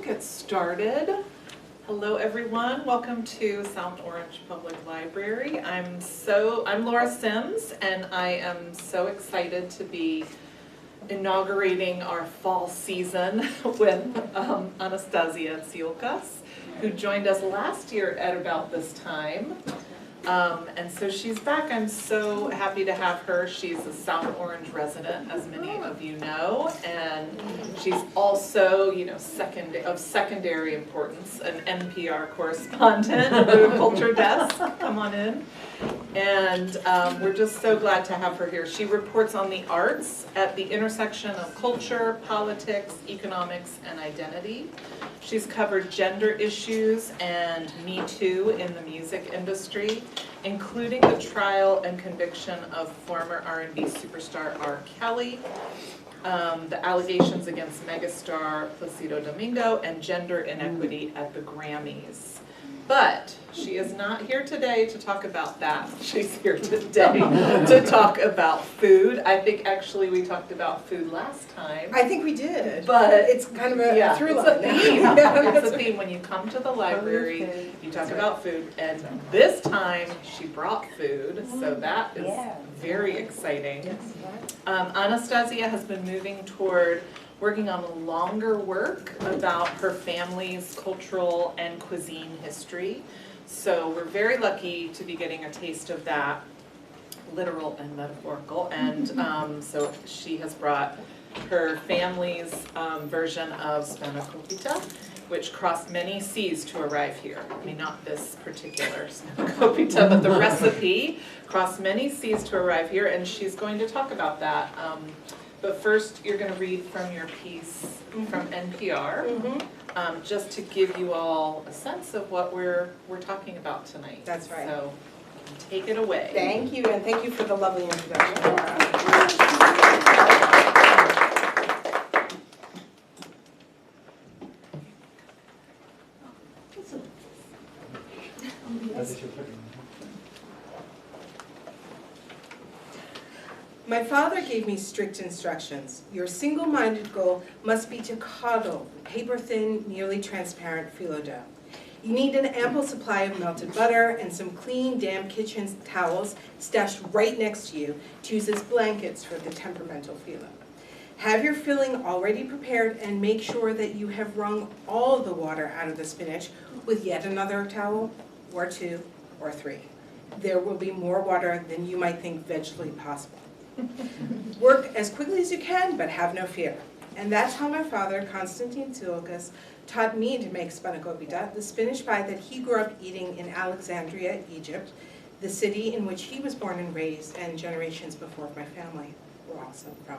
get started. Hello everyone, welcome to South Orange Public Library. I'm Laura Sims, and I am so excited to be inaugurating our fall season with Anastasia Tsioulcas, who joined us last year at about this time. And so she's back. I'm so happy to have her. She's a South Orange resident, as many of you know, and she's also, of secondary importance, an NPR correspondent of the Culture Desk. Come on in. And we're just so glad to have her here. She reports on the arts at the intersection of culture, politics, economics, and identity. She's covered gender issues and Me Too in the music industry, including the trial and conviction of former R&B superstar R. Kelly, the allegations against megastar Placido Domingo, and gender inequity at the Grammys. But she is not here today to talk about that. She's here today to talk about food. I think actually we talked about food last time. I think we did. But it's kind of a through line. It's a theme. When you come to the library, you talk about food. And this time she brought food, so that is very exciting. Anastasia has been moving toward working on a longer work about her family's cultural and cuisine history. So we're very lucky to be getting a taste of that, literal and metaphorical. And so she has brought her family's version of spanakopita, which crossed many seas to arrive here. I mean, not this particular spanakopita, but the recipe crossed many seas to arrive here, and she's going to talk about that. But first, you're going to read from your piece from NPR, just to give you all a sense of what we're talking about tonight. That's right. So take it away. Thank you, and thank you for the lovely introduction, Laura. My father gave me strict instructions. Your single-minded goal must be to coddle paper-thin, nearly transparent phyllo dough. You need an ample supply of melted butter and some clean, damp kitchen towels stashed right next to you to use as blankets for the temperamental phyllo. Have your filling already prepared and make sure that you have wrung all the water out of the spinach with yet another towel, or two, or three. There will be more water than you might think vegetably possible. Work as quickly as you can, but have no fear. And that's how my father, Anastasia Tsioulcas, taught me to make spanakopita, the spinach pie that he grew up eating in Alexandria, Egypt, the city in which he was born and raised, and generations before my family were also from.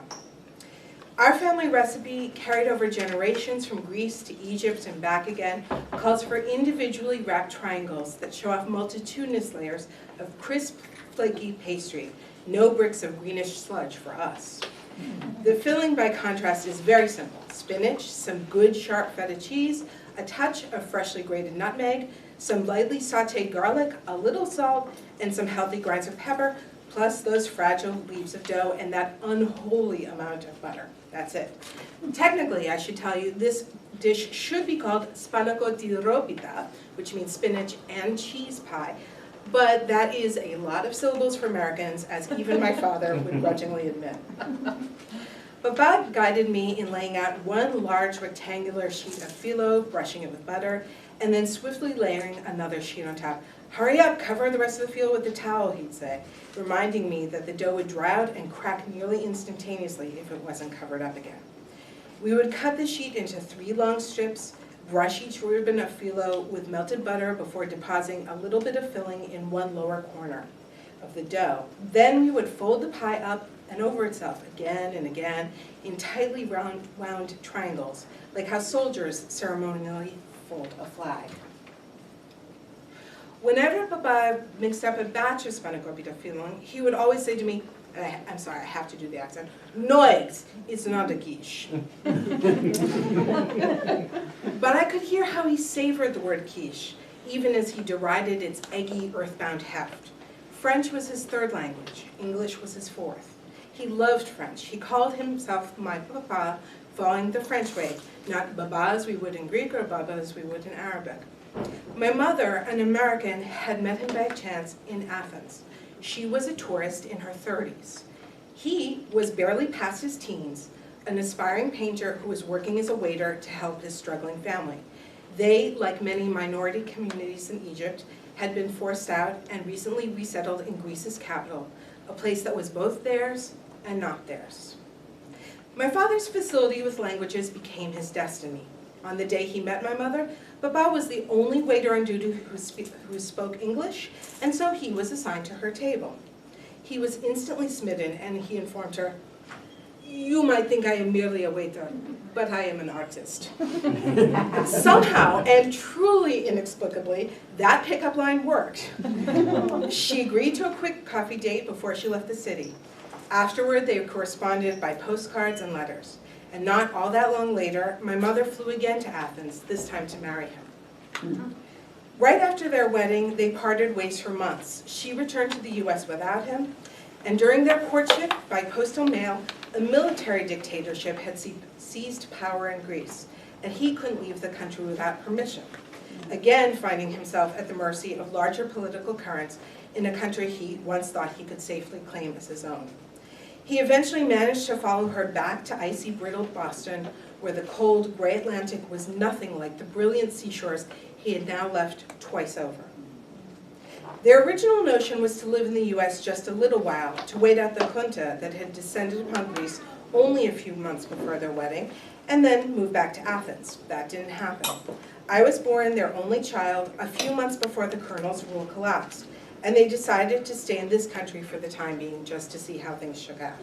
Our family recipe, carried over generations from Greece to Egypt and back again, calls for individually wrapped triangles that show off multitudinous layers of crisp, flaky pastry. No bricks of greenish sludge for us. The filling, by contrast, is very simple. Spinach, some good sharp feta cheese, a touch of freshly grated nutmeg, some lightly sauteed garlic, a little salt, and some healthy grinds of pepper, plus those fragile leaves of dough and that unholy amount of butter. That's it. Technically, I should tell you, this dish should be called spanakopita, which means spinach and cheese pie. But that is a lot of syllables for Americans, as even my father would grudgingly admit. Baba guided me in laying out one large rectangular sheet of phyllo, brushing it with butter, and then swiftly layering another sheet on top. Hurry up, cover the rest of the phyllo with the towel, he'd say, reminding me that the dough would dry out and crack nearly instantaneously if it wasn't covered up again. We would cut the sheet into 3 long strips, brush each ribbon of phyllo with melted butter before depositing a little bit of filling in one lower corner of the dough. Then we would fold the pie up and over itself again and again in tightly wound triangles, like how soldiers ceremonially fold a flag. Whenever Papa mixed up a batch of spanakopita filling, he would always say to me, I'm sorry, I have to do the accent, "Noix, it's not a quiche." But I could hear how he savored the word quiche, even as he derided its eggy, earthbound heft. French was his 3rd language, English was his 4th. He loved French. He called himself my papa, following the French way, not baba as we would in Greek or baba as we would in Arabic. My mother, an American, had met him by chance in Athens. She was a tourist in her 30s. He was barely past his teens, an aspiring painter who was working as a waiter to help his struggling family. They, like many minority communities in Egypt, had been forced out and recently resettled in Greece's capital, a place that was both theirs and not theirs. My father's facility with languages became his destiny. On the day he met my mother, Baba was the only waiter on duty who spoke English, and so he was assigned to her table. He was instantly smitten, and he informed her, "You might think I am merely a waiter, but I am an artist." Somehow, and truly inexplicably, that pickup line worked. She agreed to a quick coffee date before she left the city. Afterward, they corresponded by postcards and letters. And not all that long later, my mother flew again to Athens, this time to marry him. Right after their wedding, they parted ways for months. She returned to the US without him, and during their courtship, by postal mail, a military dictatorship had seized power in Greece, and he couldn't leave the country without permission, again finding himself at the mercy of larger political currents in a country he once thought he could safely claim as his own. He eventually managed to follow her back to icy, brittle Boston, where the cold, gray Atlantic was nothing like the brilliant seashores he had now left twice over. Their original notion was to live in the US just a little while, to wait out the junta that had descended upon Greece only a few months before their wedding, and then move back to Athens. That didn't happen. I was born their only child a few months before the colonel's rule collapsed, and they decided to stay in this country for the time being just to see how things shook out.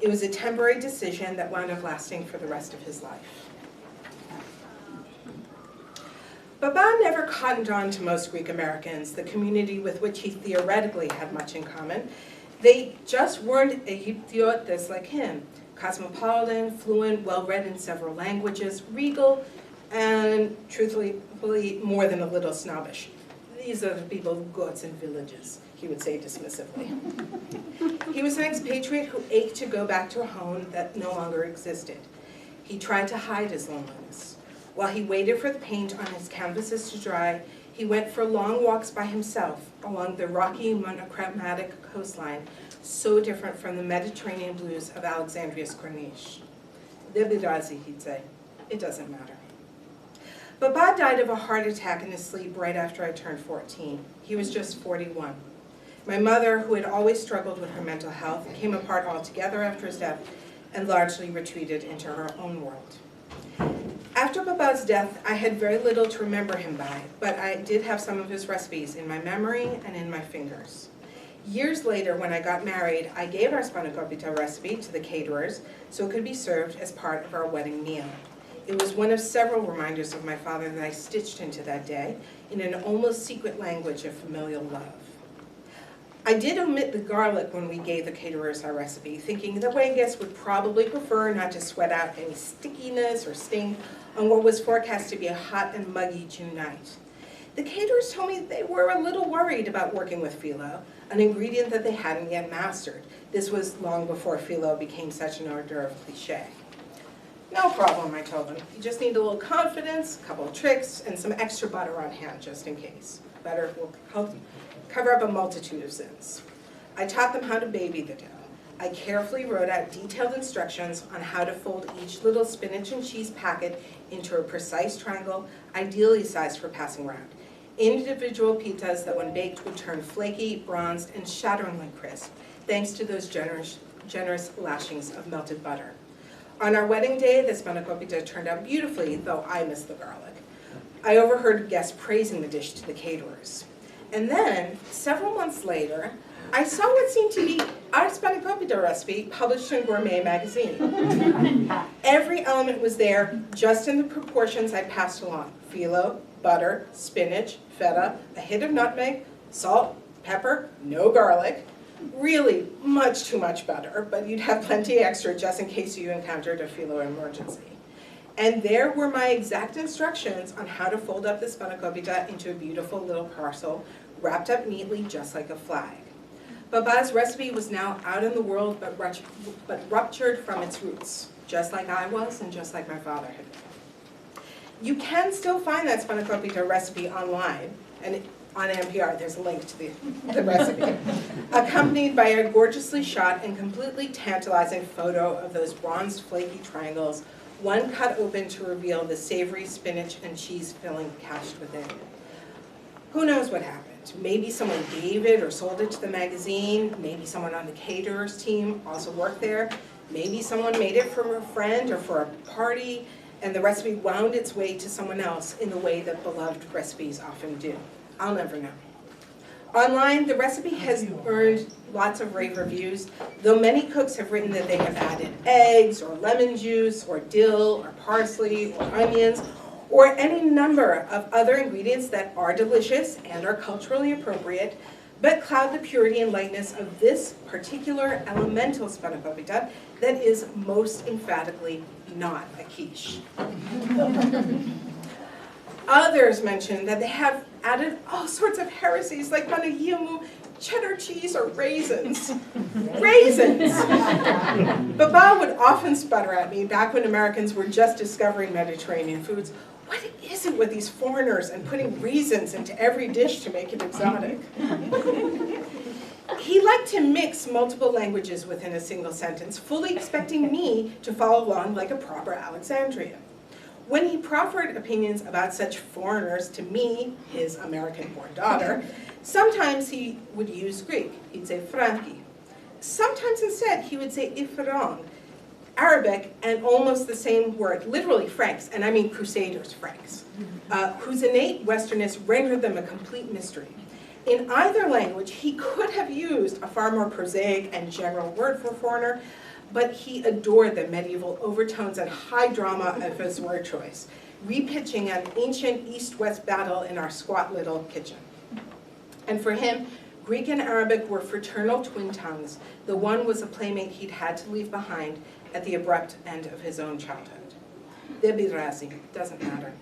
It was a temporary decision that wound up lasting for the rest of his life. Baba never cottoned on to most Greek Americans, the community with which he theoretically had much in common. They just weren't Egyptiotes like him, cosmopolitan, fluent, well-read in several languages, regal, and truthfully more than a little snobbish. "These are the people of goats and villages," he would say dismissively. He was an expatriate who ached to go back to a home that no longer existed. He tried to hide his loneliness. While he waited for the paint on his canvases to dry, he went for long walks by himself along the rocky, monochromatic coastline, so different from the Mediterranean blues of Alexandria's Corniche. "Debirazi," he'd say, "it doesn't matter." Baba died of a heart attack in his sleep right after I turned 14. He was just 41. My mother, who had always struggled with her mental health, came apart altogether after his death and largely retreated into her own world. After Baba's death, I had very little to remember him by, but I did have some of his recipes in my memory and in my fingers. Years later, when I got married, I gave our spanakopita recipe to the caterers so it could be served as part of our wedding meal. It was one of several reminders of my father that I stitched into that day in an almost secret language of familial love. I did omit the garlic when we gave the caterers our recipe, thinking the wedding guests would probably prefer not to sweat out any stickiness or sting on what was forecast to be a hot and muggy June night. The caterers told me they were a little worried about working with phyllo, an ingredient that they hadn't yet mastered. This was long before phyllo became such an hors d'oeuvre cliche. "No problem," I told them. "You just need a little confidence, a couple of tricks, and some extra butter on hand just in case. Butter will help cover up a multitude of sins." I taught them how to baby the dough. I carefully wrote out detailed instructions on how to fold each little spinach and cheese packet into a precise triangle, ideally sized for passing around. Individual pitas that when baked would turn flaky, bronzed, and shatteringly crisp, thanks to those generous lashings of melted butter. On our wedding day, the spanakopita turned out beautifully, though I missed the garlic. I overheard guests praising the dish to the caterers. And then, several months later, I saw what seemed to be our spanakopita recipe published in Gourmet magazine. Every element was there, just in the proportions I passed along. Phyllo, butter, spinach, feta, a hint of nutmeg, salt, pepper, no garlic. Really much too much butter, but you'd have plenty extra just in case you encountered a phyllo emergency. And there were my exact instructions on how to fold up the spanakopita into a beautiful little parcel, wrapped up neatly just like a flag. Baba's recipe was now out in the world, but ruptured from its roots, just like I was and just like my father had been. You can still find that spanakopita recipe online, and on NPR there's a link to the recipe, accompanied by a gorgeously shot and completely tantalizing photo of those bronzed flaky triangles, one cut open to reveal the savory spinach and cheese filling cached within. Who knows what happened? Maybe someone gave it or sold it to the magazine. Maybe someone on the caterer's team also worked there. Maybe someone made it for a friend or for a party, and the recipe wound its way to someone else in the way that beloved recipes often do. I'll never know. Online, the recipe has earned lots of rave reviews, though many cooks have written that they have added eggs or lemon juice or dill or parsley or onions or any number of other ingredients that are delicious and are culturally appropriate, but cloud the purity and lightness of this particular elemental spanakopita that is most emphatically not a quiche. Others mention that they have added all sorts of heresies like managimu, cheddar cheese, or raisins. Raisins! Baba would often sputter at me back when Americans were just discovering Mediterranean foods. What is it with these foreigners and putting raisins into every dish to make it exotic? He liked to mix multiple languages within a single sentence, fully expecting me to follow along like a proper Alexandrian. When he proffered opinions about such foreigners to me, his American-born daughter, sometimes he would use Greek. He'd say franki. Sometimes instead he would say ifrong, Arabic, and almost the same word, literally Franks, and I mean Crusaders Franks, whose innate Westernness rendered them a complete mystery. In either language, he could have used a far more prosaic and general word for foreigner, but he adored the medieval overtones and high drama of his word choice, repitching an ancient East-West battle in our squat little kitchen. And for him, Greek and Arabic were fraternal twin tongues. The one was a playmate he'd had to leave behind at the abrupt end of his own childhood. Debirazi, doesn't matter.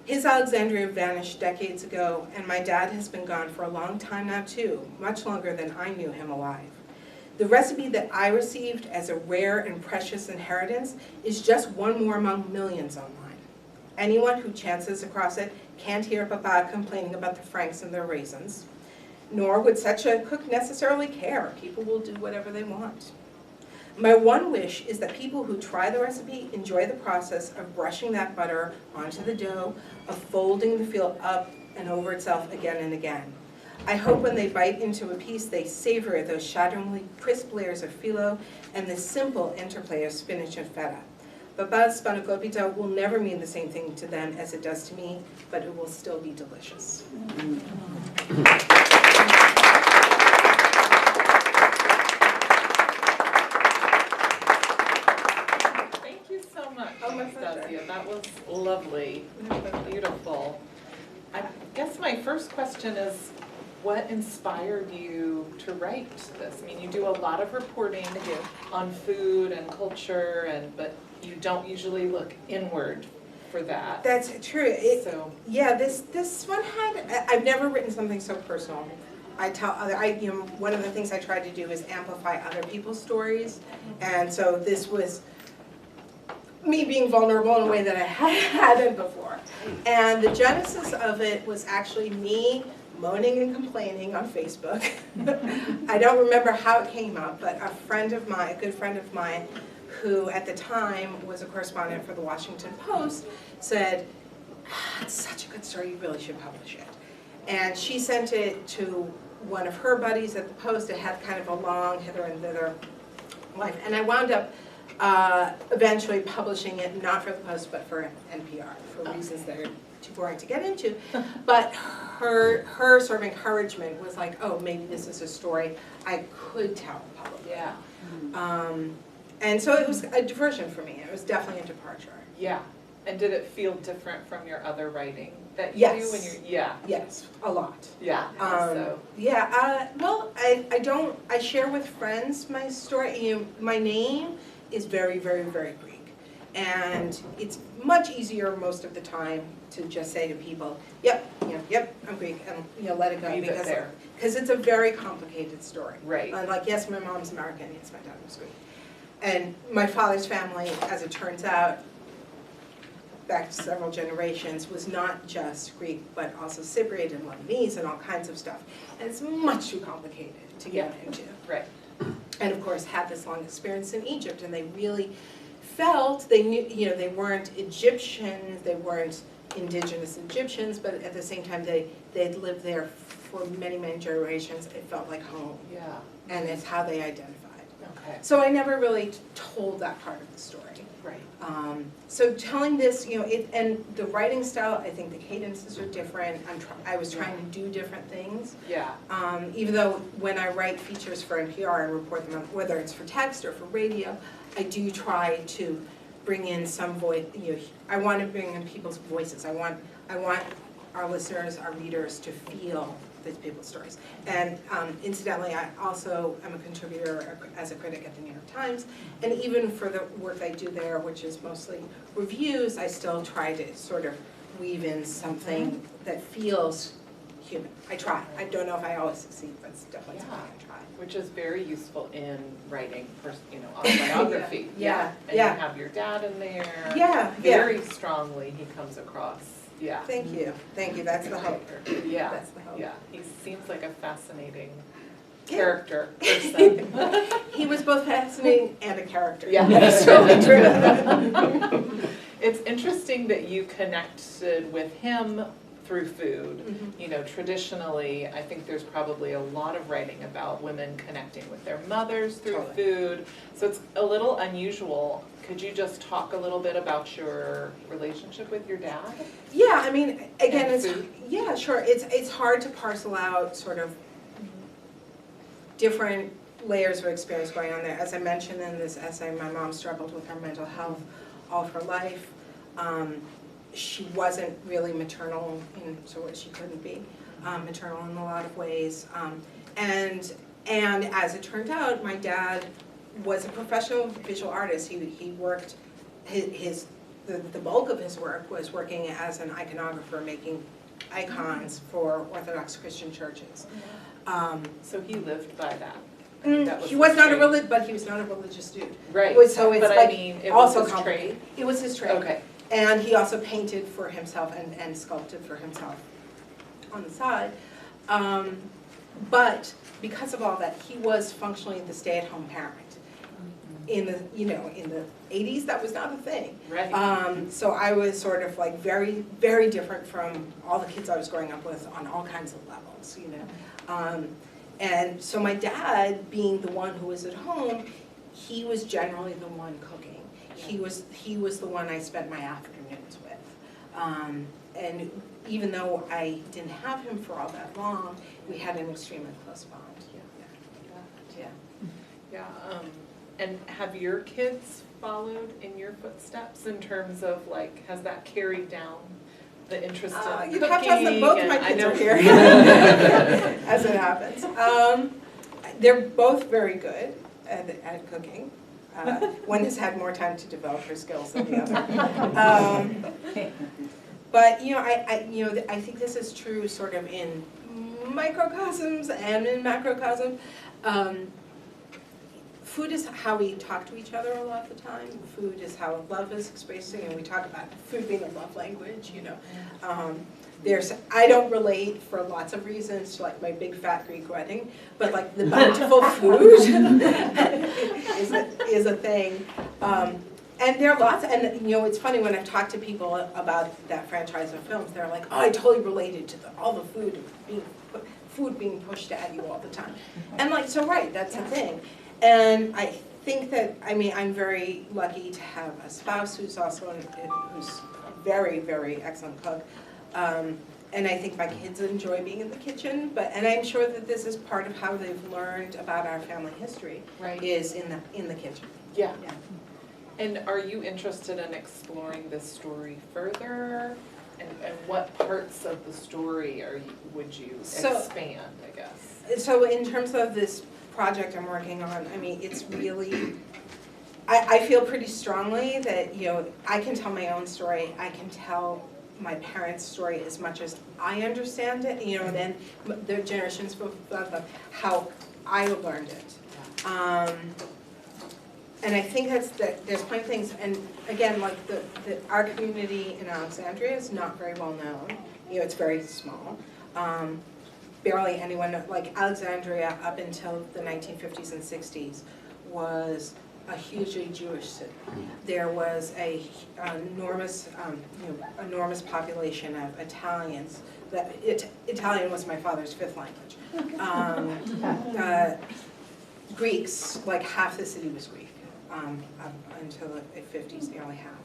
His Alexandria vanished decades ago, and my dad has been gone for a long time now too, much longer than I knew him alive. The recipe that I received as a rare and precious inheritance is just one more among millions online. Anyone who chances across it can't hear Papa complaining about the Franks and their raisins, nor would such a cook necessarily care. People will do whatever they want. My one wish is that people who try the recipe enjoy the process of brushing that butter onto the dough, of folding the feel up and over itself again and again. I hope when they bite into a piece, they savor those shatteringly crisp layers of phyllo and the simple interplay of spinach and feta. Baba's spanakopita will never mean the same thing to them as it does to me, but it will still be delicious. Thank you so much, Oh, my Anastasia. pleasure. That was lovely. Beautiful. I guess my first question is, what inspired you to write this? I mean, you do a lot of reporting on food and culture, but you don't usually look inward for that. That's true. Yeah, this one I've never written something so personal. One of the things I tried to do is amplify other people's stories, and so this was me being vulnerable in a way that I hadn't before. And the genesis of it was actually me moaning and complaining on Facebook. I don't remember how it came up, but a good friend of mine, who at the time was a correspondent for the Washington Post, said, it's such a good story, you really should publish it. And she sent it to one of her buddies at the Post. It had kind of a long hither and thither life. And I wound up eventually publishing it, not for the Post, but for NPR, for reasons that are too boring to get into. But her sort of encouragement was like, oh, maybe this is a story I could tell publicly. Yeah. And so it was a diversion for me. It was definitely a departure. Yeah. And did it feel different from your other writing that you Yes. do when you're, yeah. Yes, a lot. Yeah. Well, I share with friends my story. My name is very, very, very Greek. And it's much easier most of the time to just say to people, yep, I'm Greek, and let it go. Leave it there. Because it's a very complicated story. Right. And like, yes, my mom's American, yes, my dad was Greek. And my father's family, as it turns out, back several generations, was not just Greek, but also Cypriot and Lebanese and all kinds of stuff. And it's much too complicated to get into. Right. And of course had this long experience in Egypt, and they really felt, they knew, they weren't Egyptians, they weren't indigenous Egyptians, but at the same time they'd lived there for many, many generations. It felt like home. Yeah. And it's how they identified. Okay. So I never really told that part of the story. Right. So telling this, and the writing style, I think the cadences are different. I was trying to do different things. Yeah. Even though when I write features for NPR and report them, whether it's for text or for radio, I do try to bring in some voice. I want to bring in people's voices. I want our listeners, our readers, to feel these people's stories. And incidentally, I also am a contributor as a critic at the New York Times, and even for the work I do there, which is mostly reviews, I still try to sort of weave in something that feels human. I try. I don't know if I always succeed, but it's definitely something I try. Which is very useful in writing, autobiography. Yeah. And you have your dad in there. Yeah. Very strongly he comes across. Yeah. Thank you. That's the hope. Yeah. That's the hope. Yeah. He seems like a fascinating character person. He was both fascinating and a character. Yeah. That's totally true. It's interesting that you connected with him through food. Mm-hmm. Traditionally, I think there's probably a lot of writing about women connecting with their mothers through Totally. food. So it's a little unusual. Could you just talk a little bit about your relationship with your dad? Yeah, I mean, again, And food? yeah, sure. It's hard to parcel out sort of different layers of experience going on there. As I mentioned in this essay, my mom struggled with her mental health all of her life. She wasn't really maternal, so she couldn't be maternal in a lot of ways. And as it turned out, my dad was a professional visual artist. He worked, the bulk of his work was working as an iconographer, making icons for Orthodox Christian churches. So he lived by that. He was not but he was not a religious dude. Right. So it's but like I mean, it also was his complicated. trade. It was his trade. Okay. And he also painted for himself and sculpted for himself on the side. But because of all that, he was functionally the stay-at-home parent. In the 80s, that was not a thing. Right. So I was sort of like very, very different from all the kids I was growing up with on all kinds of levels, And so my dad, being the one who was at home, he was generally the one cooking. He was the one I spent my afternoons with. And even though I didn't have him for all that long, we had an extremely close bond. Yeah. And have your kids followed in your footsteps in terms of has that carried down the interest in cooking? You have to ask them. Both my kids are here, as it happens. They're both very good at cooking. One has had more time to develop her skills than the other. But I think this is true sort of in microcosms and in macrocosm. Food is how we talk to each other a lot of the time. Food is how love is expressed, and we talk about food being a love language, I don't relate for lots of reasons to my big fat Greek wedding, but the bountiful food is a thing. And there are lots, and it's funny when I've talked to people about that franchise of films, they're like, oh, I totally related to all the food being pushed at you all the time. And so right, that's the thing. And I think that, I'm very lucky to have a spouse who's also who's a very, very excellent cook. And I think my kids enjoy being in the kitchen, and I'm sure that this is part of how they've learned about our family history, is in the kitchen. Yeah. And are you interested in exploring this story further? And what parts of the story would you expand, I guess? So in terms of this project I'm working on, it's really, I feel pretty strongly that, I can tell my own story, I can tell my parents' story as much as I understand it, and then the generations of how I learned it. And I think there's plenty of things, and again, like our community in Alexandria is not very well known. It's very small. Barely anyone, like Alexandria up until the 1950s and 60s was a hugely Jewish city. There was enormous population of Italians. Italian was my father's 5th language. Greeks, like half the city was Greek, up until the 50s, nearly half.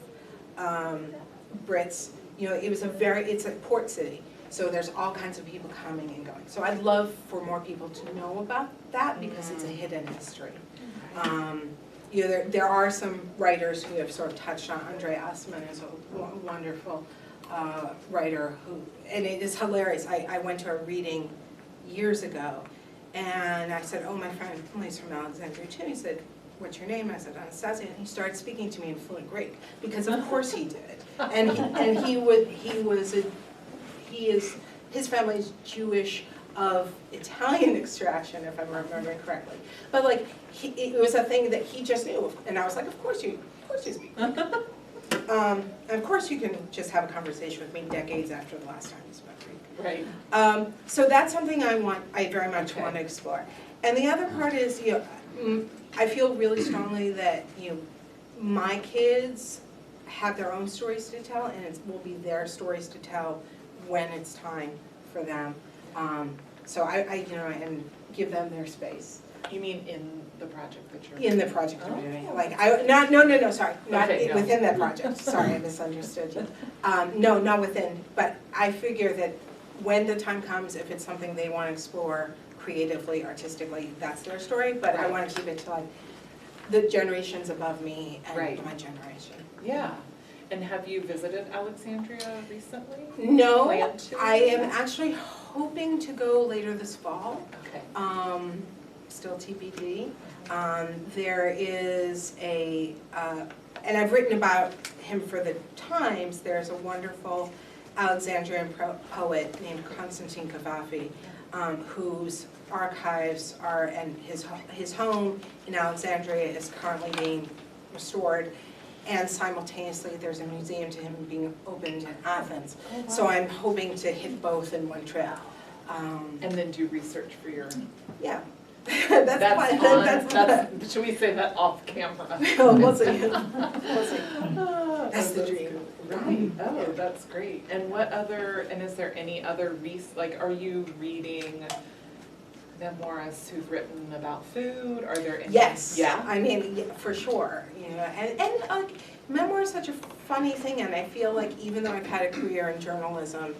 Brits, it's a port city, so there's all kinds of people coming and going. So I'd love for more people to know about that because it's a hidden history. There are some writers who have sort of touched on. Andre Assman is a wonderful writer who, and it is hilarious. I went to a reading years ago, and I said, "Oh, my friend Emily's from Alexandria too." He said, "What's your name?" I said, "Anastasia," and he started speaking to me in fluent Greek because of course he did. His family is Jewish of Italian extraction, if I'm remembering correctly. But like, it was a thing that he just knew, and I was like, of course you speak. And of course you can just have a conversation with me decades after the last time you spoke Greek. Right. So that's something I very much want to explore. And the other part is, I feel really strongly that my kids have their own stories to tell, and it will be their stories to tell when it's time for them. So and give them their space. You mean in the project that you're In the project I'm doing. Okay. Sorry, not Okay, no. within that project. Sorry, I misunderstood you. No, not within, but I figure that when the time comes, if it's something they want to explore creatively, artistically, that's their story, but I want to keep it to like the generations above me and my generation. Yeah. And have you visited Alexandria recently? No, Plan to? I am actually hoping to go later this fall. Okay. Still TBD. There is and I've written about him for the Times. There's a wonderful Alexandrian poet named Constantine Cavafy, whose archives and his home in Alexandria is currently being restored. And simultaneously, there's a museum to him being opened in Athens. Oh, wow. So I'm hoping to hit both in one trip. And then do research for your... Yeah. That's fun. Should we say that off camera? We'll see. We'll see. That's the dream. Right. Oh, that's great. And is there any other are you reading memoirists who've written about food? Are there any? Yes. Yeah. I mean, for sure. And memoir is such a funny thing, and I feel like even though I've had a career in journalism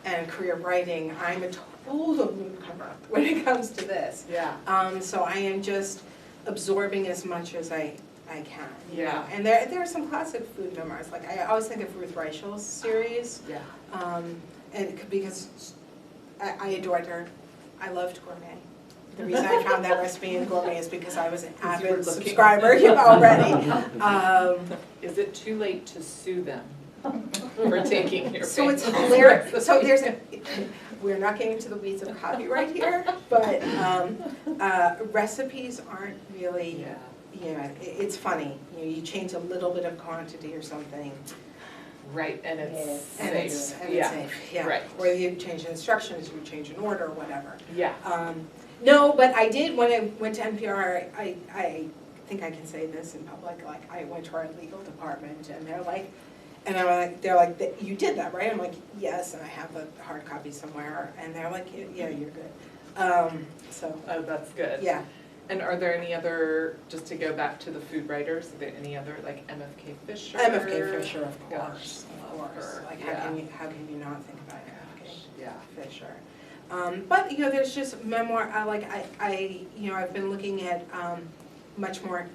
and career writing, I'm a total newcomer when it comes to this. Yeah. So I am just absorbing as much as I can. Yeah. And there are some classic food memoirs. Like I always think of Ruth Reichel's series. Yeah. And because I adored her. I loved Gourmet. The reason I found that recipe in Gourmet is because I was an avid subscriber already. Is it too late to sue them for taking your So it's famous hilarious. recipe? So we're not getting into the weeds of copyright here, but recipes aren't really, it's funny. You change a little bit of quantity or something. Right, and it's safe. And it's safe, yeah. Right. Or you change the instructions, you change an order, whatever. Yeah. No, but I did, when I went to NPR, I think I can say this in public, like I went to our legal department and they're like, you did that, right? I'm like, yes, and I have the hard copy somewhere. And they're like, yeah, you're good. Oh, that's good. Yeah. And are there any other, just to go back to the food writers, are there any other, like MFK Fisher? MFK Fisher, of course, Gosh, of course. her. Like, Yeah. how can you not think about MFK Fisher? But there's just memoir. I've been looking at much more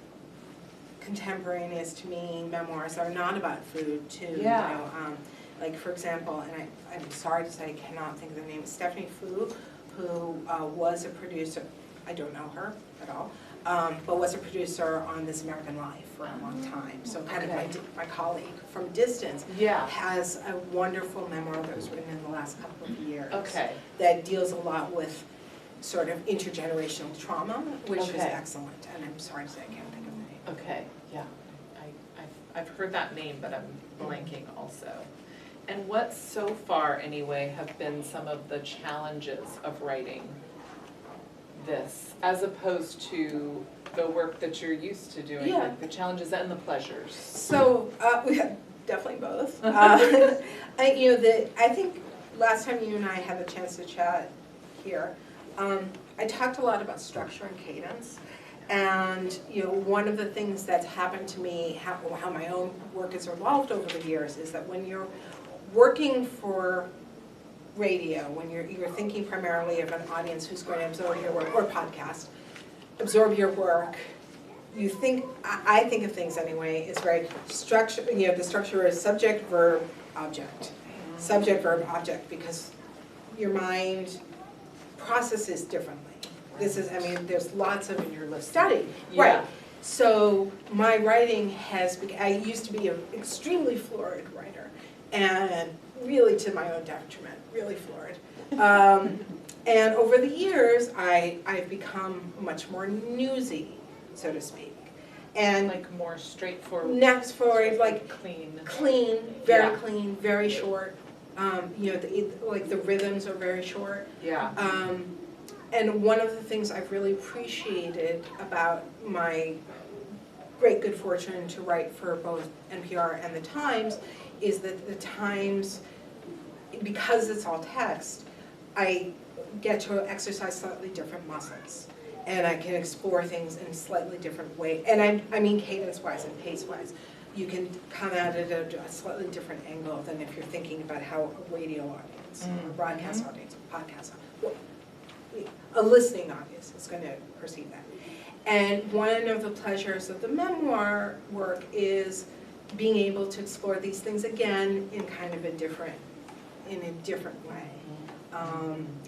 contemporaneous to me memoirs that are not about food too. Yeah. Like for example, and I'm sorry to say I cannot think of the name. Stephanie Fu, who was a producer. I don't know her at all, but was a producer on This American Life for a long time. So kind of my colleague from distance has a wonderful memoir that was written in the last couple of years that deals a lot with sort of intergenerational trauma, which is excellent. And I'm sorry to say I can't think of the name. Okay, yeah. I've heard that name, but I'm blanking also. And what so far, anyway, have been some of the challenges of writing this, as opposed to the work that you're used to doing, Yeah. like the challenges and the pleasures? So, we have definitely both. I think last time you and I had the chance to chat here, I talked a lot about structure and cadence. And one of the things that's happened to me, how my own work has evolved over the years, is that when you're working for radio, when you're thinking primarily of an audience who's going to absorb your work, or podcast, absorb your work, I think of things anyway, is very structure, the structure is subject, verb, object. Subject, verb, object, because your mind processes differently. This is, there's lots of study. Yeah. Right. So my writing I used to be an extremely florid writer, and really to my own detriment, really florid. And over the years, I've become much more newsy, so to speak. And Like more straightforward. next forward, like Clean. very Yeah. clean, very short. The rhythms are very short. Yeah. And one of the things I've really appreciated about my great good fortune to write for both NPR and the Times is that the Times, because it's all text, I get to exercise slightly different muscles. And I can explore things in a slightly different way. And I mean cadence-wise and pace-wise. You can come at it at a slightly different angle than if you're thinking about how a radio audience, or a broadcast audience, or podcast audience, a listening audience is going to perceive that. And one of the pleasures of the memoir work is being able to explore these things again in kind of a different way,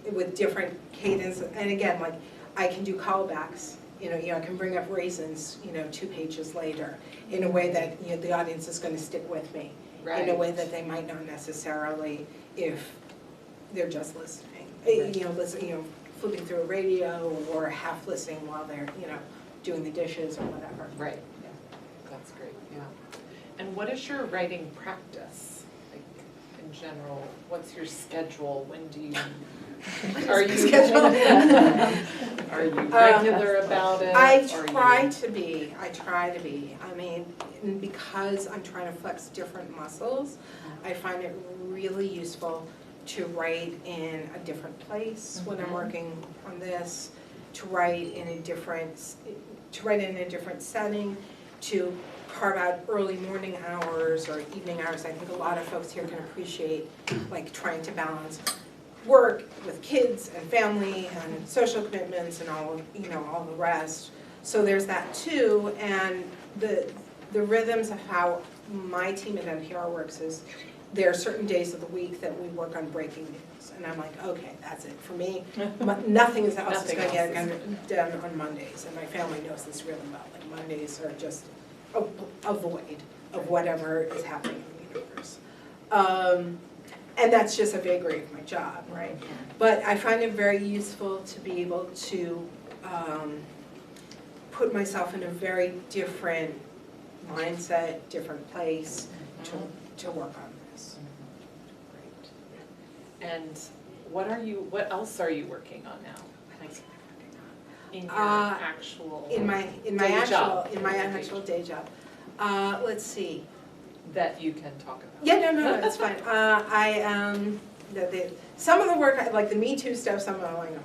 with different cadence. And again, like I can do callbacks. I can bring up raisins, 2 pages later, in a way that the audience is going to stick with me, Right. in a way that they might not necessarily if they're just listening. Right. Flipping through a radio or half listening while they're, doing the dishes or whatever. Right. Yeah. That's great. Yeah. And what is your writing practice? Like in general, what's your schedule? When do you? Are you regular about it? I try to be. Because I'm trying to flex different muscles, I find it really useful to write in a different place when I'm working on this, to write in a different setting, to carve out early morning hours or evening hours. I think a lot of folks here can appreciate like trying to balance work with kids and family and social commitments and all the rest. So there's that too, and the rhythms of how my team at NPR works is there are certain days of the week that we work on breaking news, and I'm like, okay, that's it for me. Nothing else is going to get done on Mondays, and my family knows this really well. Like Mondays are just a void of whatever is happening in the universe. And that's just a vagary of my job, right? But I find it very useful to be able to put myself in a very different mindset, different place to work on this. Great. And what else are you working on now? Like in your actual in my actual day job. Let's see. That you can talk about. Yeah, no, it's fine. Some of the work, like the Me Too stuff, some of them I'm like,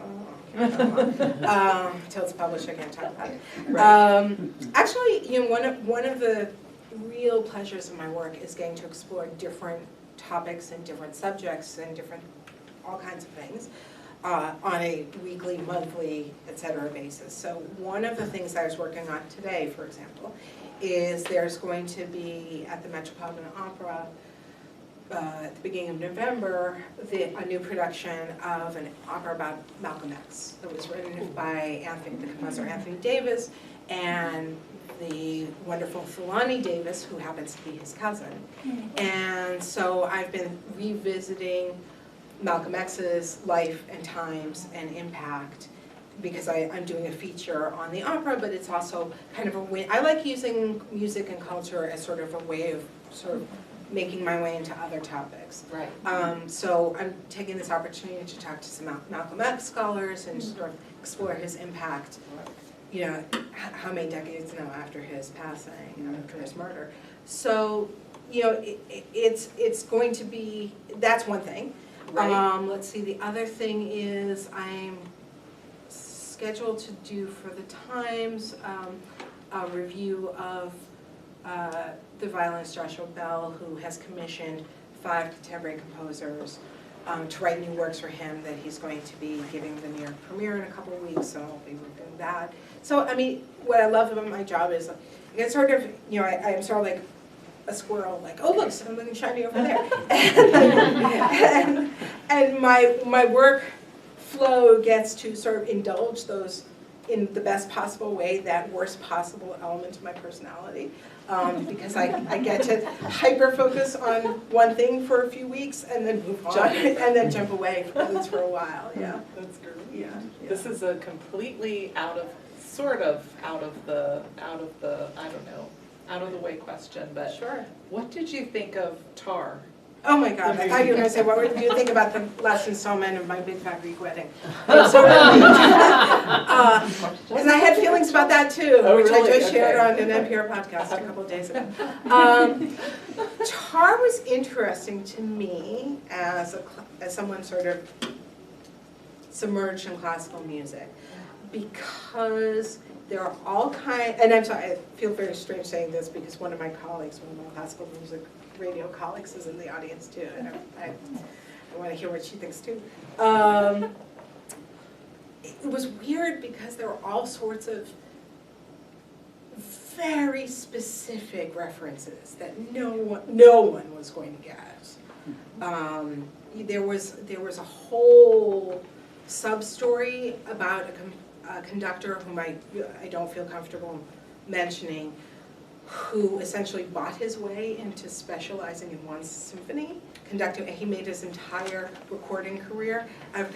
until it's published, I can't talk about it. Right. Actually, one of the real pleasures of my work is getting to explore different topics and different subjects and all kinds of things on a weekly, monthly, etc. basis. So one of the things I was working on today, for example, is there's going to be at the Metropolitan Opera at the beginning of November, a new production of an opera about Malcolm X that was written by the composer Anthony Davis and the wonderful Thulani Davis, who happens to be his cousin. And so I've been revisiting Malcolm X's life and times and impact because I'm doing a feature on the opera, but it's also kind of a way, I like using music and culture as sort of a way of sort of making my way into other topics. Right. So I'm taking this opportunity to talk to some Malcolm X scholars and sort of explore his impact, you know, how many decades now after his passing, after his murder. So, you know, it's going to be, that's one thing. Right. Let's see, the other thing is I'm scheduled to do for the Times a review of the violinist Joshua Bell, who has commissioned 5 contemporary composers to write new works for him that he's going to be giving the New York premiere in a couple of weeks, so I'll be reviewing that. So, I mean, what I love about my job is, it's sort of, you know, I'm sort of like a squirrel, like, oh look, something shiny over there. and my work flow gets to sort of indulge those in the best possible way, that worst possible element of my personality. Because I get to hyper-focus on one thing for a few weeks and then move on, and then jump away at least for a while, yeah. That's great. Yeah. This is a completely out of the, I don't know, out of the way question, but Sure. what did you think of Tar? Oh my God, I thought you were going to say, what do you think about the last installment of My Big Fat Greek Wedding? Because I had feelings about that too, Oh, which really? I just shared Okay. on an NPR podcast a couple of days ago. Tar was interesting to me as someone sort of submerged in classical music, because there are all kinds, and I'm sorry, I feel very strange saying this because one of my colleagues, one of my classical music radio colleagues is in the audience too, and I want to hear what she thinks too. It was weird because there were all sorts of very specific references that no one was going to get. There was a whole sub-story about a conductor whom I don't feel comfortable mentioning, who essentially bought his way into specializing in one symphony, conducting. He made his entire recording career and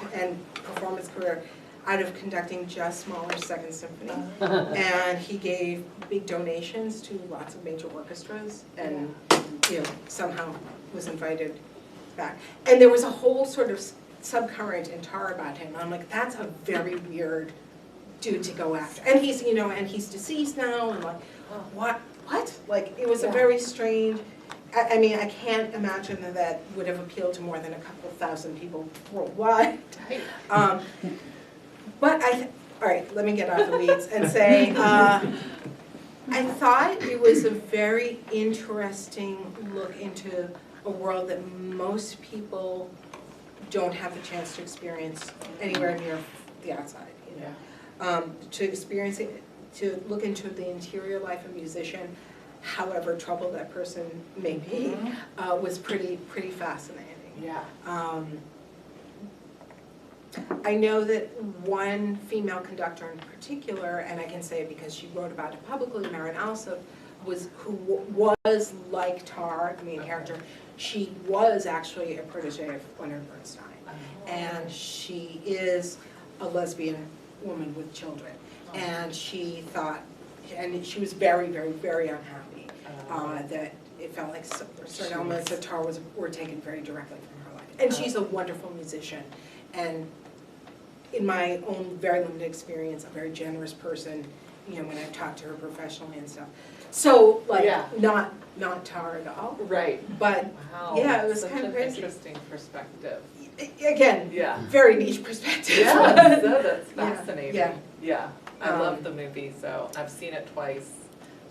performance career out of conducting just smaller second symphony. And he gave big donations to lots of major orchestras, and you know, somehow was invited back. And there was a whole sort of subcurrent in Tar about him. I'm like, that's a very weird dude to go after. And he's, you know, and he's deceased now, and like, what? Like, it was a very strange, I mean, I can't imagine that would have appealed to more than a couple thousand people worldwide. But all right, let me get off the weeds and say, I thought it was a very interesting look into a world that most people don't have the chance to experience anywhere near the outside, you know. To experience it, to look into the interior life of a musician, however troubled that person may be, was pretty fascinating. Yeah. I know that one female conductor in particular, and I can say it because she wrote about it publicly, Marin Alsop, who was like Tar, the main character. She was actually a protege of Leonard Bernstein, and she is a lesbian woman with children. And she thought, and she was very, very, very unhappy that it felt like certain elements of Tar were taken very directly from her life. And she's a wonderful musician, and in my own very limited experience, a very generous person, you know, when I've talked to her professionally and stuff. So, like, not Tar at all. Right. But, wow, yeah, it was such kind of an crazy. interesting perspective. Again, very niche perspective. Yeah, so that's fascinating. Yeah. I love the movie, so I've seen it twice.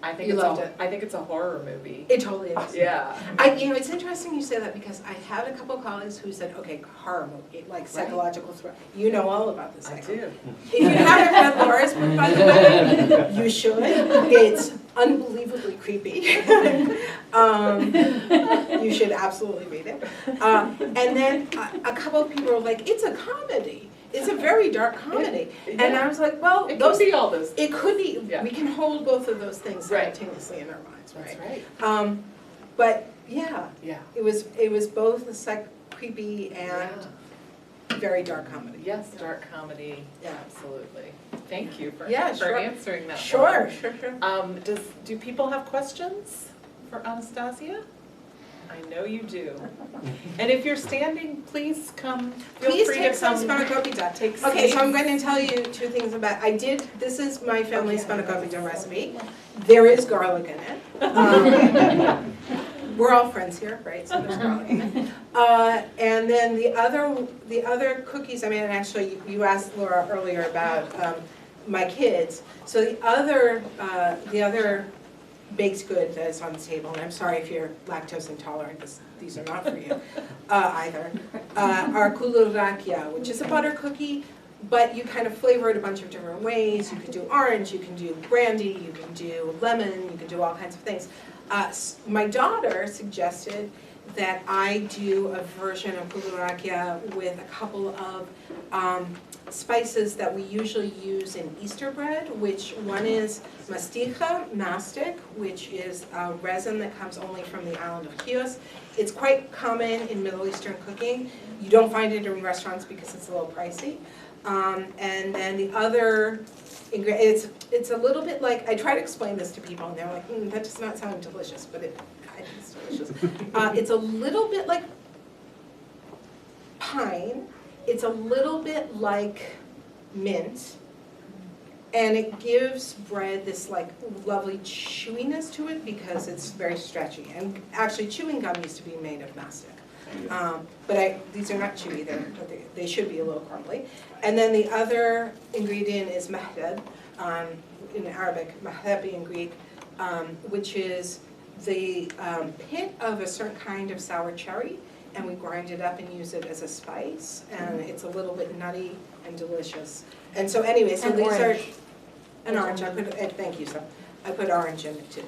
I think You loved it. I think it's a horror movie. It totally is. Yeah. You know, it's interesting you say that because I had a couple of colleagues who said, okay, horror movie, like psychological thriller. You know all about this. I do. If you haven't read Laura's book, by the way, you should. It's unbelievably creepy. You should absolutely read it. And then a couple of people were like, it's a comedy. It's a very dark comedy. And I was like, well, it could be all those. It could be. We can hold both of those things simultaneously in our minds, right? That's right. But yeah, it was both creepy and very dark comedy. Yes, dark comedy, Yeah. absolutely. Thank you for Sure. answering that. Sure, one. sure, sure. Do people have questions for Anastasia? I know you do. And if you're standing, please come, feel Please free take to some come. spanakopita. Take Okay, so I'm seats. going to tell you two things about, this is my family's spanakopita recipe. There is garlic in it. We're all friends here, right? So there's garlic in it. And then the other cookies, I mean, actually, you asked Laura earlier about my kids. So the other baked good that is on the table, and I'm sorry if you're lactose intolerant, these are not for you either, are kulurakia, which is a butter cookie, but you kind of flavor it a bunch of different ways. You can do orange, you can do brandy, you can do lemon, you can do all kinds of things. My daughter suggested that I do a version of kulurakia with a couple of spices that we usually use in Easter bread, which one is mastic, which is a resin that comes only from the island of Chios. It's quite common in Middle Eastern cooking. You don't find it in restaurants because it's a little pricey. And then the other ingredient, it's a little bit like, I try to explain this to people and they're like, that does not sound delicious, but I think it's delicious. It's a little bit like pine. It's a little bit like mint, and it gives bread this like lovely chewiness to it because it's very stretchy. And actually, chewing gum used to be made of mastic, but these are not chewy. They should be a little crumbly. And then the other ingredient is mahdeb, in Arabic, mahdebi in Greek, which is the pit of a certain kind of sour cherry. And we grind it up and use it as a spice, and it's a little bit nutty and delicious. And so anyway, so these are an orange. I put thank you, so I put orange in it too.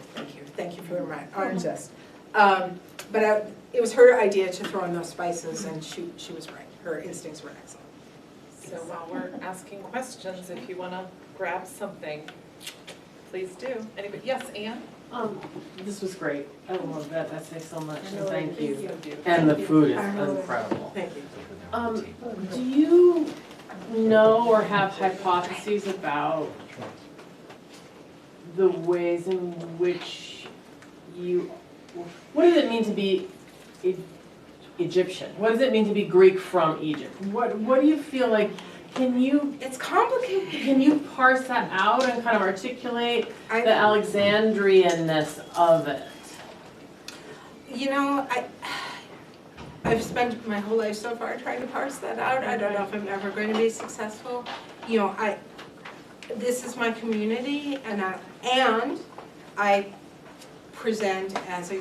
Thank you for the orange zest. But it was her idea to throw in those spices, and she was right. Her instincts were excellent. So while we're asking questions, if you want to grab something, please do. Anybody? Yes, Anne? This was great. I love that. That's so much. And thank So you. beautiful. And the food is incredible. Thank you. Do you know or have hypotheses about the ways in which what does it mean to be Egyptian? What does it mean to be Greek from Egypt? What do you feel like? It's complicated. Can you parse that out and kind of articulate the Alexandrianness of it? You know, I've spent my whole life so far trying to parse that out. I don't know if I'm ever going to be successful. You know, this is my community, and I present as a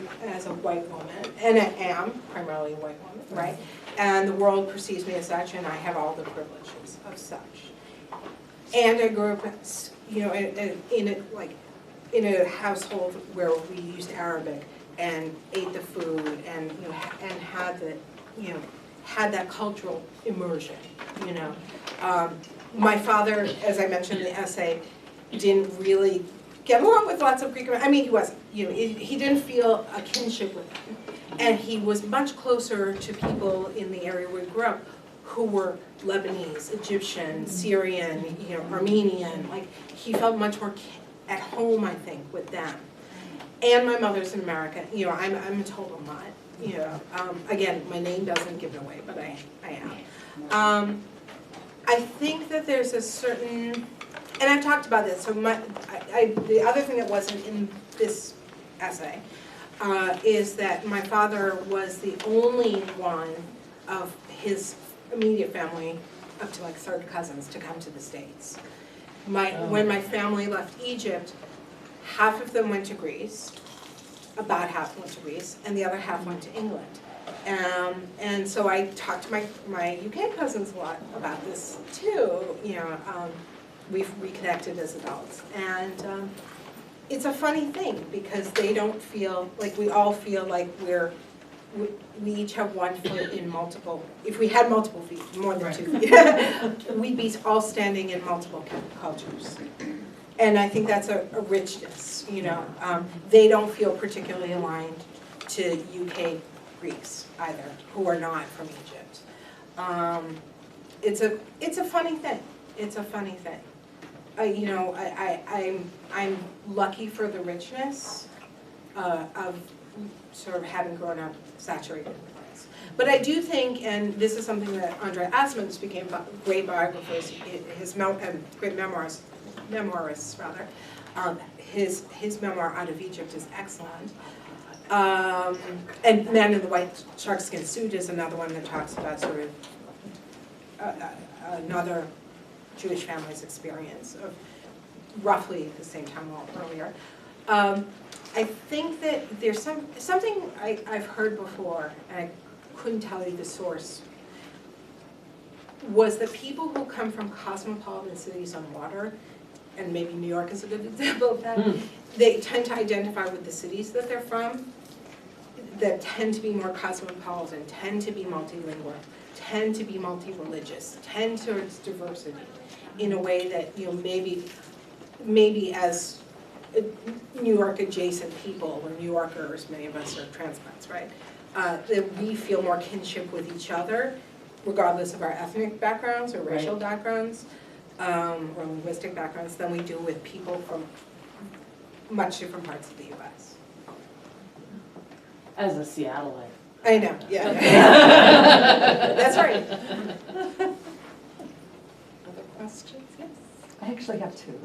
white woman, and I am primarily a white woman, right? And the world perceives me as such, and I have all the privileges of such. And I grew up, you know, in a household where we used Arabic and ate the food, and you know, and had that cultural immersion. You know, my father, as I mentioned in the essay, didn't really get along with lots of Greek. I mean, he wasn't. You know, he didn't feel a kinship with them. And he was much closer to people in the area where he grew up who were Lebanese, Egyptian, Syrian, you know, Armenian. Like, he felt much more at home, I think, with them. And my mother's an American. You know, I'm a total mutt. You know, again, my name doesn't give it away, but I am. I think that there's a certain, and I've talked about this. So the other thing that wasn't in this essay is that my father was the only one of his immediate family, up to like third cousins, to come to the States. When my family left Egypt, half of them went to Greece, about half went to Greece, and the other half went to England. And so I talked to my UK cousins a lot about this too. You know, we've reconnected as adults, and it's a funny thing because they don't feel like we all feel like we each have one foot in multiple. If we had multiple feet, more than 2 feet, we'd be all standing in multiple cultures. And I think that's a richness. You know, they don't feel particularly aligned to UK Greeks either, who are not from Egypt. it's a funny thing. It's a funny thing. You know, I'm lucky for the richness of sort of having grown up saturated with this. But I do think, and this is something that Andre Asmund's became great biographers, great memoirists rather. His memoir Out of Egypt is excellent. And Man in the White Sharkskin Suit is another one that talks about sort of another Jewish family's experience of roughly the same time or earlier. I think that there's something I've heard before, and I couldn't tell you the source, was that people who come from cosmopolitan cities on water, and maybe New York is a good example of that, they tend to identify with the cities that they're from, that tend to be more cosmopolitan, tend to be multilingual, tend to be multi-religious, tend towards diversity in a way that, you know, maybe as New York adjacent people, or New Yorkers, many of us are transplants, right? That we feel more kinship with each other, regardless of our ethnic backgrounds or racial backgrounds, or linguistic backgrounds, than we do with people from much different parts of the U.S. As a Seattleite. I know, yeah. That's right. Other questions? Yes. I actually have two.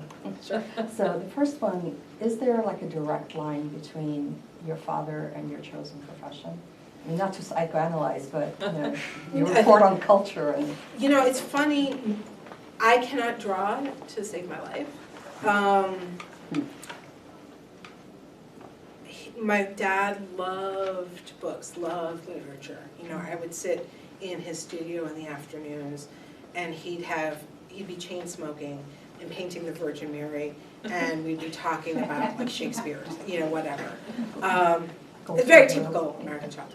Sure. So the first one, is there like a direct line between your father and your chosen profession? I mean, not to psychoanalyze, but you know, your report on culture and... You know, it's funny, I cannot draw to save my life. My dad loved books, loved literature. You know, I would sit in his studio in the afternoons, and he'd be chain smoking and painting the Virgin Mary, and we'd be talking about like Shakespeare, you know, whatever. It's very typical American child.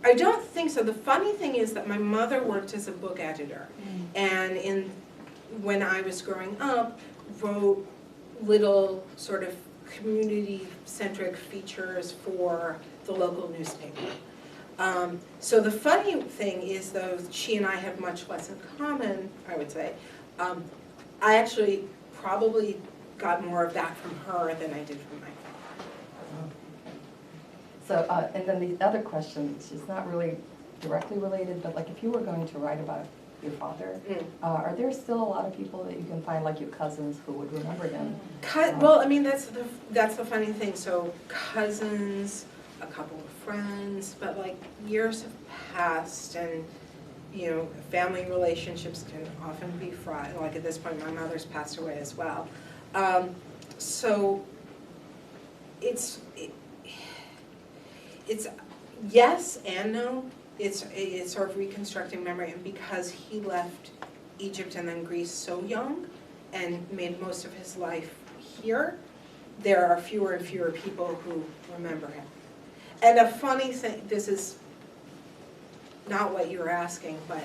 I don't think so. The funny thing is that my mother worked as a book editor, and when I was growing up, wrote little sort of community-centric features for the local newspaper. So the funny thing is, though, she and I have much less in common, I would say. I actually probably got more of that from her than I did from my father. So, and then the other question, which is not really directly related, but like if you were going to write about your father, are there still a lot of people that you can find, like your cousins, who would remember him? Well, I mean, that's the funny thing. So cousins, a couple of friends, but like years have passed, and you know, family relationships can often be fraught. Like at this point, my mother's passed away as well. So it's yes and no. It's sort of reconstructing memory, and because he left Egypt and then Greece so young and made most of his life here, there are fewer and fewer people who remember him. And a funny thing, this is not what you were asking, but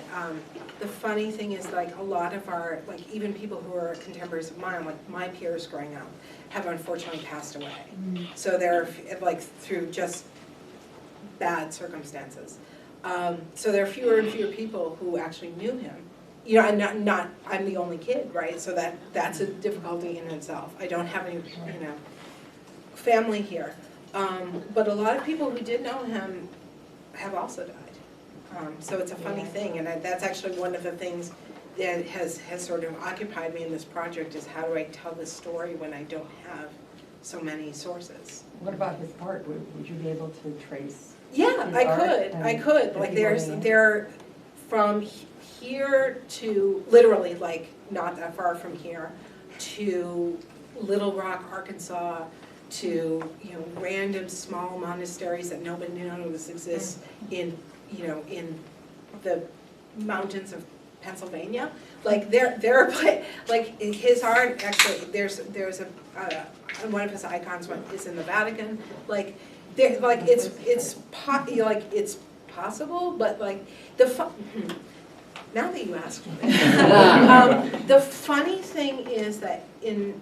the funny thing is, like, a lot of our, like, even people who are contemporaries of mine, like my peers growing up, have unfortunately passed away. So they're, like, through just bad circumstances. So there are fewer and fewer people who actually knew him. You know, and not I'm the only kid, right? So that's a difficulty in itself. I don't have any, you know, family here. But a lot of people who did know him have also died. So it's a funny thing, and that's actually one of the things that has sort of occupied me in this project, is how do I tell this story when I don't have so many sources. What about his art? Would you be able to trace? Yeah, I could. Like there from here to, literally, like not that far from here, to Little Rock, Arkansas, to, you know, random small monasteries that nobody knows exist in, you know, in the mountains of Pennsylvania. Like there are like his art, actually there's a one of his icons is in the Vatican. Like there, like it's possible, but like now that you ask me, the funny thing is that in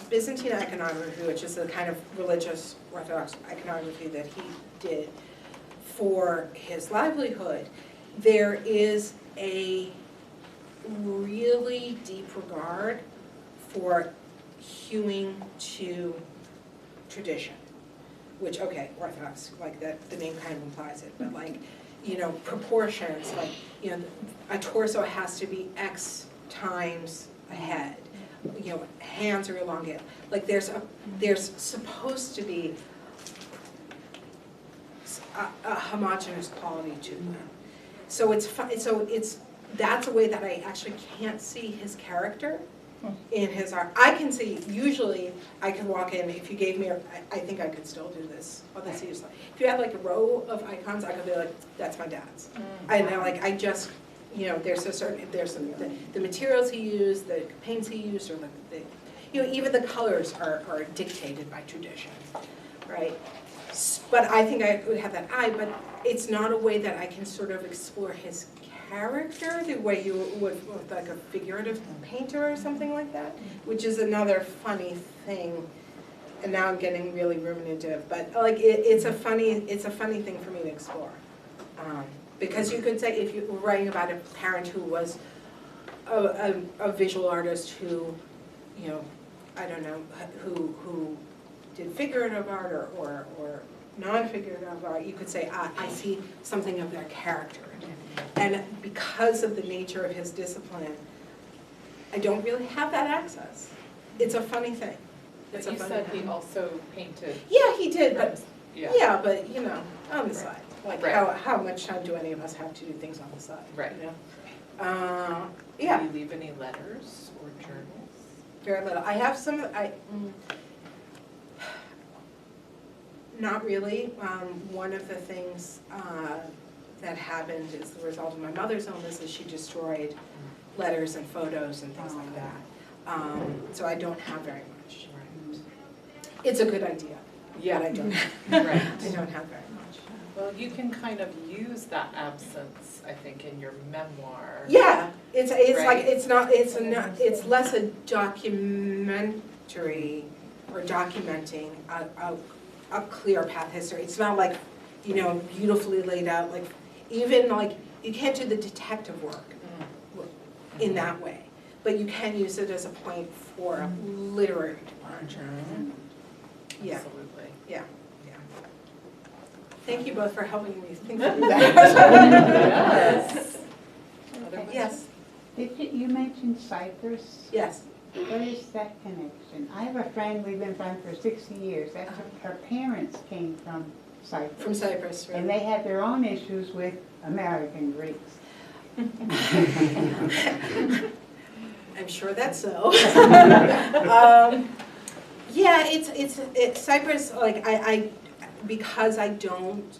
Byzantine iconography, which is the kind of religious Orthodox iconography that he did, for his livelihood, there is a really deep regard for hewing to tradition, which, okay, Orthodox, like that, the name kind of implies it, but like, you know, proportions, like, you know, a torso has to be X times a head, you know, hands are elongated. Like there's supposed to be a homogeneous quality to them. So that's a way that I actually can't see his character in his art. I can see, usually I can walk in, if you gave me, I think I could still do this. If you had like a row of icons, I could be like, that's my dad's. And like, I just, you know, there's the materials he used, the paints he used, or you know, even the colors are dictated by tradition, right? But I think I would have that eye, but it's not a way that I can sort of explore his character the way you would with like a figurative painter or something like that, which is another funny thing. And now I'm getting really ruminative, but like it's a funny thing for me to explore, because you could say if you were writing about a parent who was a visual artist who, you know, I don't know, who did figurative art or non-figurative art, you could say, I see something of their character in it. And because of the nature of his discipline, I don't really have that access. It's a funny thing. But you said he also painted. Yeah, he did, but yeah, but you know, on the side. Like how much time do any of us have to do things on the side? Right. You know? Yeah. Do you leave any letters or journals? Very little. I have some. Not really. One of the things that happened as the result of my mother's illness is she destroyed letters and photos and things like that. So I don't have very much. Right. It's a good idea. Yeah, but I don't. Right. I don't have very much. Well, you can kind of use that absence, I think, in your memoir. Yeah, it's right? like it's less a documentary or documenting a clear path history. It's not like, you know, beautifully laid out. Like even like you can't do the detective work in that way, but you can use it as a point for literary departure. Yeah. Absolutely. Yeah. Thank you both for helping me think through that. Yes. Okay. Yes. You mentioned Cyprus? Yes. What is that connection? I have a friend, we've been friends for 60 years. Her parents came from Cyprus. From Cyprus, right? And they had their own issues with American Greeks. I'm sure that's so. Yeah, it's Cyprus. Like because I don't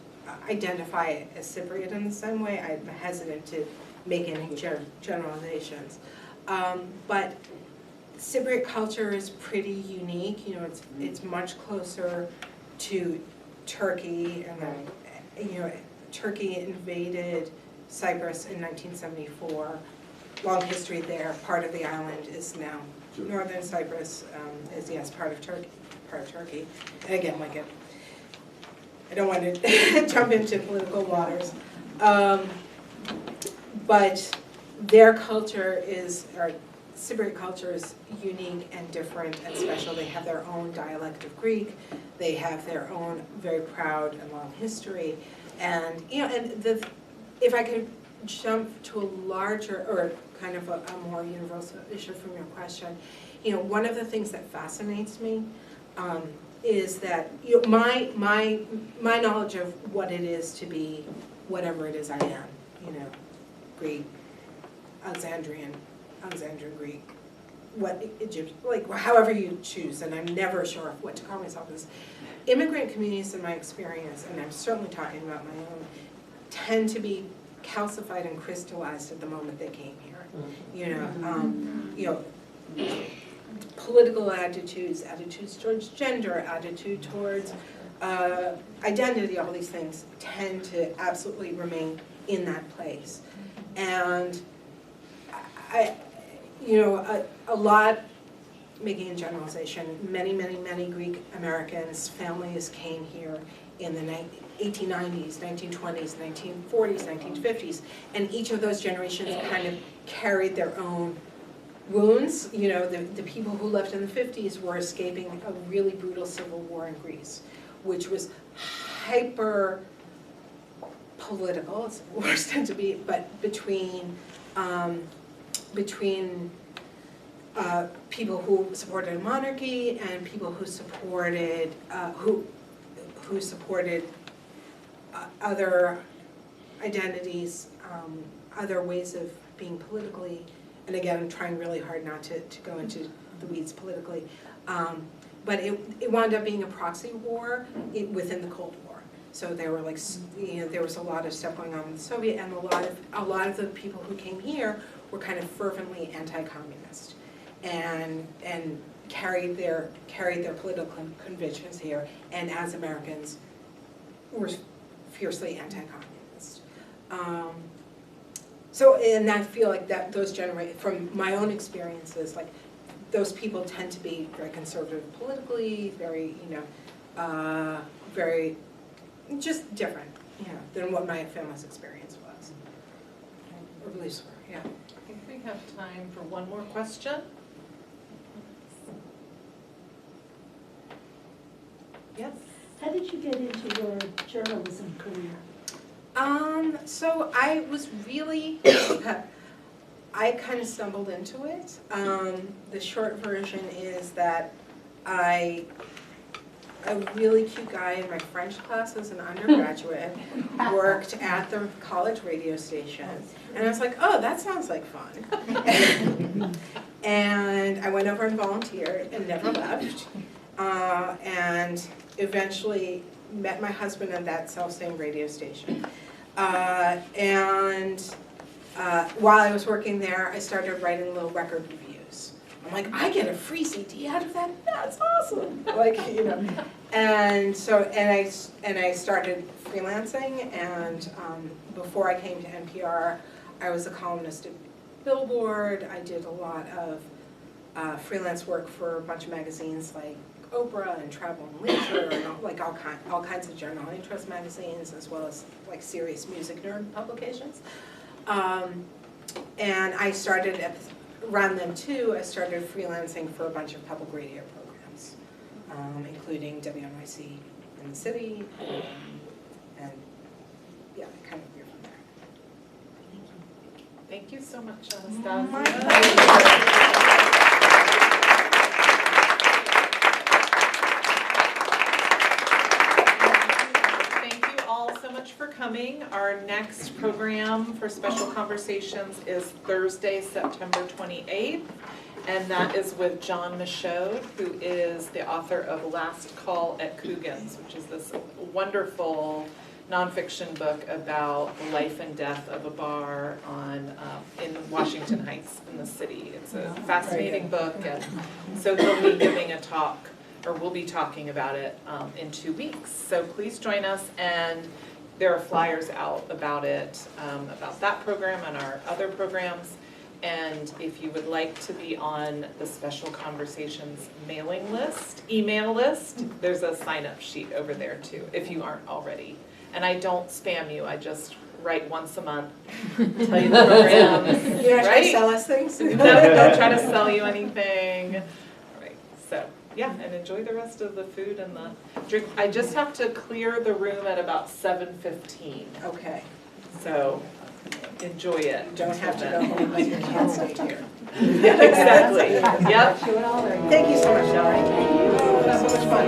identify as Cypriot in the same way, I'm hesitant to make any generalizations. But Cypriot culture is pretty unique. You know, it's much closer to Turkey, and you know, Turkey invaded Cyprus in 1974. Long history there. Part of the island is now northern Cyprus. Is yes part of Turkey. And again, like I don't want to jump into political waters, but their culture or Cypriot culture is unique and different and special. They have their own dialect of Greek. They have their own very proud and long history. And you know, if I could jump to a larger or kind of a more universal issue from your question, you know, one of the things that fascinates me is that you know, my knowledge of what it is to be whatever it is I am, you know, Greek, Alexandrian Greek, what Egypt, like however you choose, and I'm never sure what to call myself as. Immigrant communities, in my experience, and I'm certainly talking about my own, tend to be calcified and crystallized at the moment they came here. You know, political attitudes towards gender, attitude towards identity, all these things tend to absolutely remain in that place. And a lot, making a generalization, many Greek Americans, families came here in the 1890s, 1920s, 1940s, 1950s, and each of those generations kind of carried their own wounds. You know, the people who left in the 50s were escaping a really brutal civil war in Greece, which was hyper political, it's the worst tend to be, but between people who supported a monarchy and people who supported other identities, other ways of being politically, and again, I'm trying really hard not to go into the weeds politically, but it wound up being a proxy war within the Cold War. So there were there was a lot of stuff going on with the Soviet, and a lot of the people who came here were kind of fervently anti-communist, and carried their political convictions here, and as Americans were fiercely anti-communist. So, and I feel like that from my own experiences, like those people tend to be very conservative politically, very, very just different, than what my family's experience was, or beliefs were. Yeah. I think we have time for one more question. Yes. How did you get into your journalism career? So I was really, I kind of stumbled into it. The short version is that a really cute guy in my French class as an undergraduate worked at the college radio station. And I was like, oh, that sounds like fun. And I went over and volunteered and never left. And eventually met my husband at that self-same radio station. While I was working there, I started writing little record reviews. I'm like, I get a free CD out of that? That's awesome! And so, and I started freelancing, and before I came to NPR, I was a columnist at Billboard. I did a lot of freelance work for a bunch of magazines like Oprah and Travel and Leisure, and all kinds of general interest magazines, as well as like serious music nerd publications. And I started around then too. I started freelancing for a bunch of public radio programs, including WNYC in the city, and yeah, I kind of grew from there. Thank you so much, Anastasia. My pleasure. For coming. Our next program for Special Conversations is Thursday, September 28th, and that is with John Michaud, who is the author of Last Call at Coogan's, which is this wonderful nonfiction book about the life and death of a bar in Washington Heights in the city. It's a fascinating book, and so he'll be giving a talk, or we'll be talking about it in 2 weeks. So please join us, and there are flyers out about it, about that program and our other programs. And if you would like to be on the Special Conversations mailing list, email list, there's a sign-up sheet over there too, if you aren't already. And I don't spam you, I just write once a month, tell you the programs. You're not trying to sell us things? No, don't try to sell you anything. All right, so. Yeah, and enjoy the rest of the food and the drink. I just have to clear the room at about 7:15. Okay. So enjoy it. You don't have to go home, but you can't stay here. Exactly. Yep. Thank you so much, Shelly. That was so much fun.